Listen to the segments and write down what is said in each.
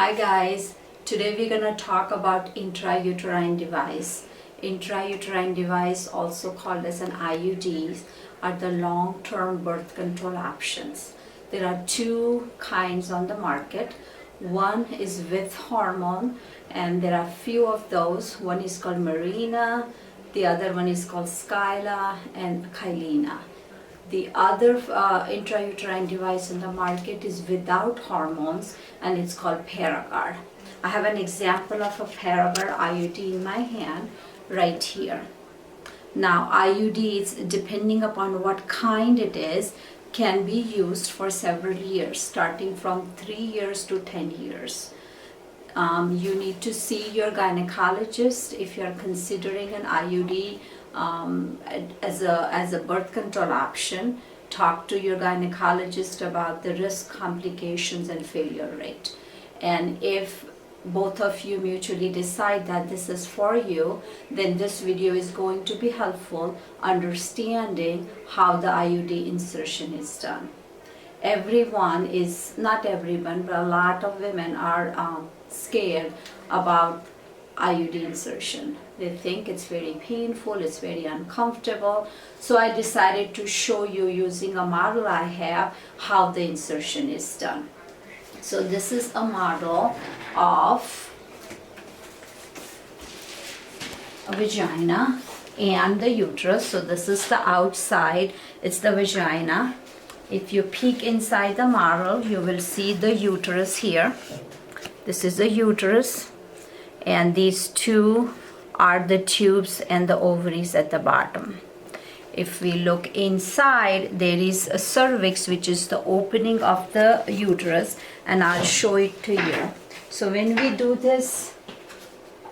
Hi guys, today we're going to talk about intrauterine device. Intrauterine device, also called as an IUDs, are the long-term birth control options. There are two kinds on the market. One is with hormone, and there are few of those. One is called Mirena, the other one is called Skyla and Kylena. The other intrauterine device in the market is without hormones, and it's called Paragard. I have an example of a Paragard IUD in my hand right here. Now IUDs, depending upon what kind it is, can be used for several years, starting from 3 years to 10 years. You need to see your gynecologist if you're considering an IUD as a birth control option. Talk to your gynecologist about the risk, complications, and failure rate. And if both of you mutually decide that this is for you, then this video is going to be helpful understanding how the IUD insertion is done. Not everyone, but a lot of women are scared about IUD insertion. They think it's very painful, it's very uncomfortable. So I decided to show you, using a model I have, how the insertion is done. So this is a model of a vagina and the uterus. So this is the outside, it's the vagina. If you peek inside the model, you will see the uterus here. This is the uterus, and these two are the tubes and the ovaries at the bottom. If we look inside, there is a cervix, which is the opening of the uterus, and I'll show it to you. So when we do this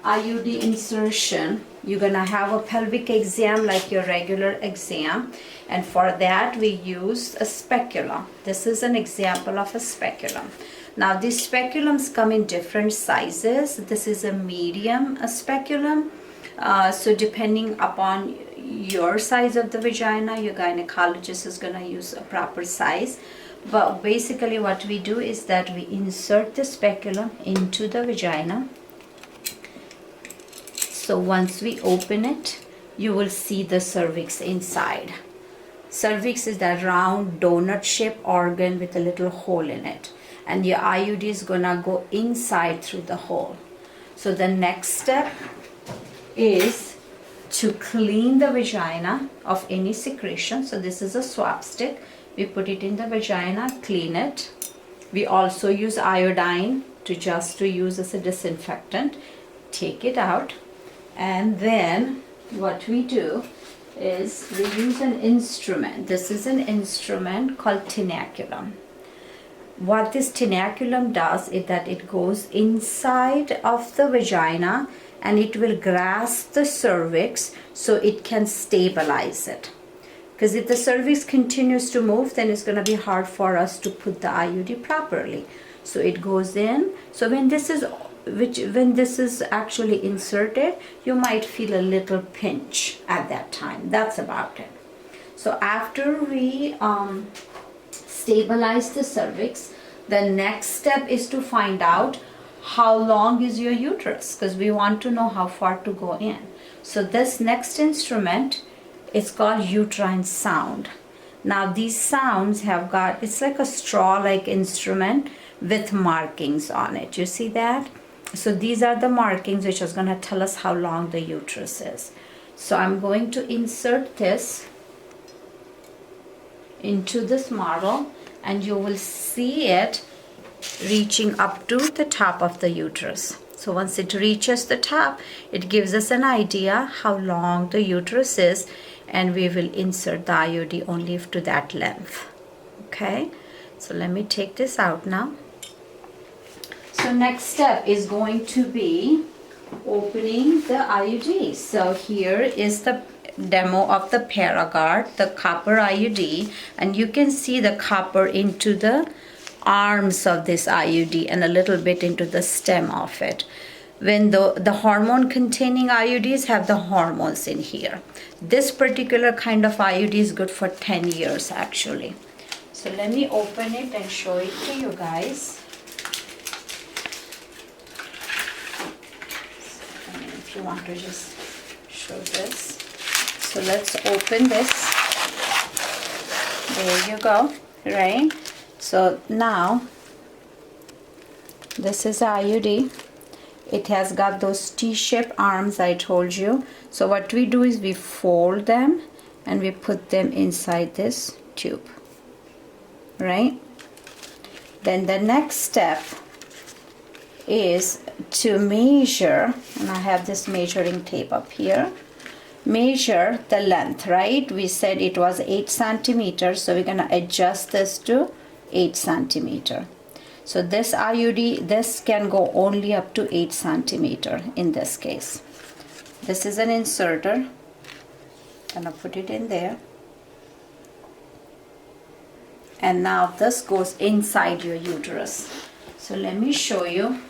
IUD insertion, you're gonna have a pelvic exam like your regular exam, and for that we use a speculum. This is an example of a speculum. Now these speculums come in different sizes. This is a medium speculum. So depending upon your size of the vagina, your gynecologist is going to use a proper size. But basically what we do is that we insert the speculum into the vagina. So once we open it, you will see the cervix inside. Cervix is that round donut-shaped organ with a little hole in it. And your IUD is gonna go inside through the hole. So the next step is to clean the vagina of any secretion. So this is a swab stick. We put it in the vagina, clean it. We also use iodine to use as a disinfectant. Take it out, and then what we do is we use an instrument. This is an instrument called tenaculum. What this tenaculum does is that it goes inside of the vagina, and it will grasp the cervix so it can stabilize it. Because if the cervix continues to move, then it's going to be hard for us to put the IUD properly. So it goes in. So when this is actually inserted, you might feel a little pinch at that time. That's about it. So after we stabilize the cervix, the next step is to find out how long is your uterus, because we want to know how far to go in. So this next instrument is called uterine sound. Now these sounds have got, it's like a straw-like instrument with markings on it. You see that? So these are the markings which is going to tell us how long the uterus is. So I'm going to insert this into this model, and you will see it reaching up to the top of the uterus. So once it reaches the top, it gives us an idea how long the uterus is, and we will insert the IUD only to that length. Okay, so let me take this out now. So next step is going to be opening the IUD. So here is the demo of the Paragard, the copper IUD, and you can see the copper into the arms of this IUD and a little bit into the stem of it. When the hormone containing IUDs have the hormones in here. This particular kind of IUD is good for 10 years actually. So let me open it and show it to you guys. you want to just show this. So let's open this. There you go, right? So now this is IUD. It has got those T-shaped arms I told you. So what we do is we fold them and we put them inside this tube, right? Then the next step is to measure, and I have this measuring tape up here. Measure the length, right? We said it was 8 centimeters, so we're gonna adjust this to 8 centimeter. So this IUD, this can go only up to 8 centimeter in this case. This is an inserter. Gonna put it in there. And now this goes inside your uterus. So let me show you.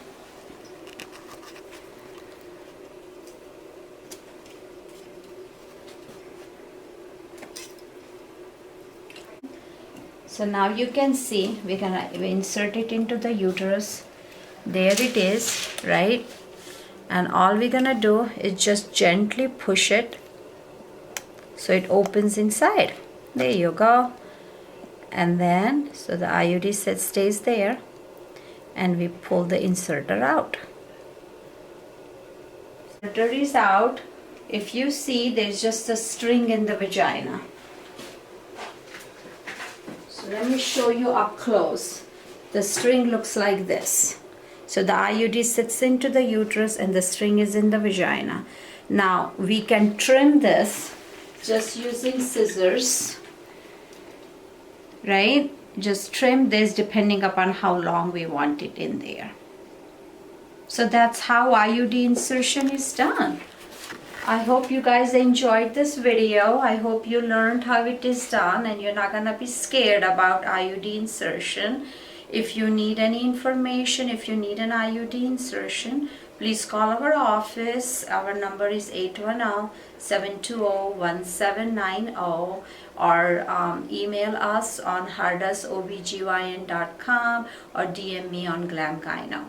So now you can see we're gonna insert it into the uterus. There it is, right? And all we're gonna do is just gently push it so it opens inside. There you go. And then, so the IUD set stays there, and we pull the inserter out. Inserter is out. If you see, there's just a string in the vagina. So let me show you up close. The string looks like this. So the IUD sits into the uterus and the string is in the vagina. Now we can trim this just using scissors, right? Just trim this depending upon how long we want it in there. So that's how IUD insertion is done. I hope you guys enjoyed this video. I hope you learned how it is done and you're not gonna be scared about IUD insertion. If you need any information, if you need an IUD insertion, please call our office. Our number is 810-720-1790, or email us on hardasobgyn.com or DM me on GlamGyno.